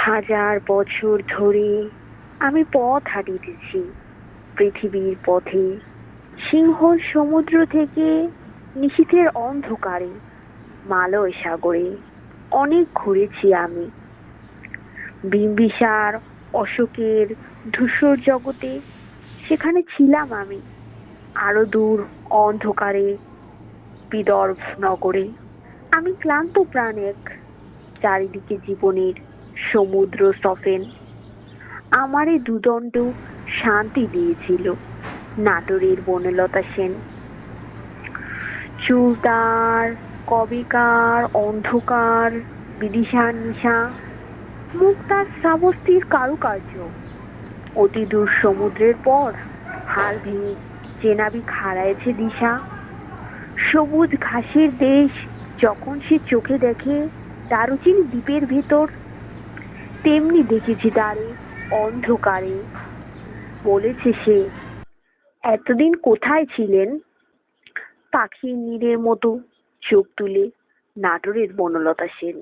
হাজার বছর ধরে আমি পথ হাঁটিতেছি পৃথিবীর পথে, সিংহ সমুদ্র থেকে নিশীথের অন্ধকারে, মালয় সাগরে অনেক ঘুরেছি আমি। বিম্বিসার, অশোকের ধূসর জগতে সেখানে ছিলাম আমি। আরো দূর অন্ধকারে বিদর্ভ নগরে আমি ক্লান্ত প্রাণ এক, চারিদিকে জীবনের সমুদ্র সফেন আমারে দুদণ্ড শান্তি দিয়েছিল নাটোরের বনলতা সেন। চুল তার কবেকার অন্ধকার, বিদিশার নিশা, মুখ তার শ্রাবস্তির কারুকার্য। অতি দূর সমুদ্রের পর হাল ভেঙে যে নাবিক হারাইছে দিশা। সবুজ ঘাসের দেশ যখন সে চোখে দেখে দারুচিনি দ্বীপের ভেতর, তেমনি দেখেছি তারে অন্ধকারে। বলেছে সে, এতদিন কোথায় ছিলেন? পাখির নীড়ের মতো চোখ তুলে নাটোরের বনলতা সেন।